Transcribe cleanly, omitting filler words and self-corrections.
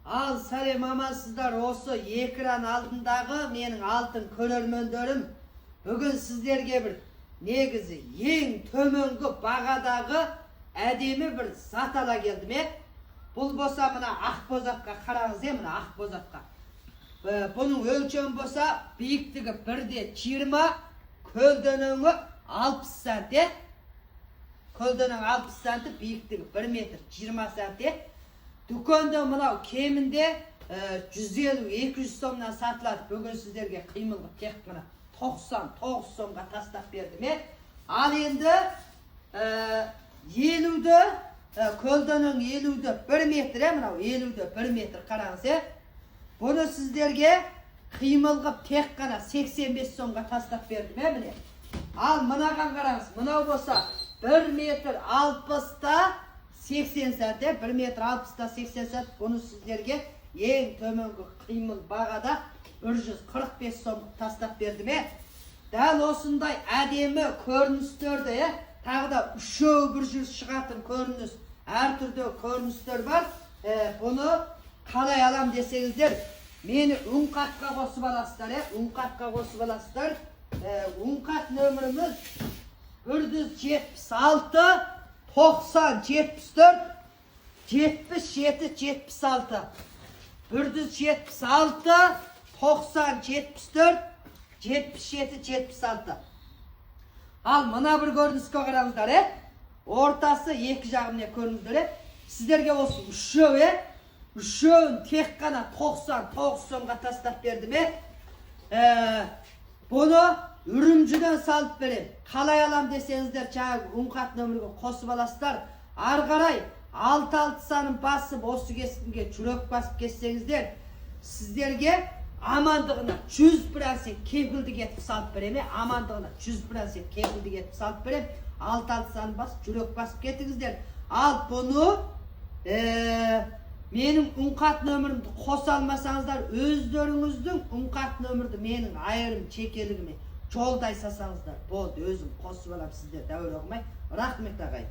Al сәлем амансыздар, осы екран алдындағы менің алтын көрермендерім. Бүгін сіздерге бір негізі ең төменгі бағадағы әдемі бір зат ала келдім. Бұл болса мына ақбозатқа қараңыз, мына ақбозатқа. Бұның өлшемі болса биіктігі 1,20, көлденеңі 60 см. Көлденең 60 см, биіктігі 1,20 см. Дүкенде мынау кемінде 150-200 сомнан сатылады. Бүгін сіздерге қимылғы тек мына 99 сомға тастап бердім. Ал енді 50-ді, көлденең 50-ді 1 метр, мынау 50-ді 1 метр қараңыз. Бұны сіздерге қимылғы тек қана 85 сомға тастап бердім. Міне. Ал мынаған қараңыз, мынау болса 1 метр 60-та 80 см, 1 метр 60-та 80 см. Бұны сіздерге ең төменгі қимыл бағада 145 сом тастап бердім. Дәл осындай әдемі көріністерді, тағы да үшеу бір жүз шығатын көрініс, әртүрлі көріністер бар. Бұны қалай алам десеңіздер, мені үңқатқа қосып аласыздар. Үңқатқа қосып аласыздар. Үңқат нөміріміз 176 90 74 77 76. 176 90 74 77 76. Ал мына бір көрініске қараңыздар. Ортасы екі жағымне көріңіздер. Сіздерге осы үшеуін тек қана 99 сомға тастап бердім. Бұны үрімжіден салып берем. Қалай алам десеңіздер, жаңағы үңқат нөмірге қосып аласыздар. Ары қарай 6 санын басып, осы кескінге жүрек басып кессеңіздер, сіздерге амандығына 100% кепілдік етіп салып берем. Амандығына 100% кепілдік етіп салып берем. 6 санын басып, жүрек басып кетіңіздер. Ал бұны менің үңқат нөмірімді қоса алмасаңыздар, өздеріңіздің үңқат нөмірді менің айырым чекелігіме жолдай сасаңыздар болды, өзім қосып алам, сіздер дәуір оқымай. Рахмет ағай.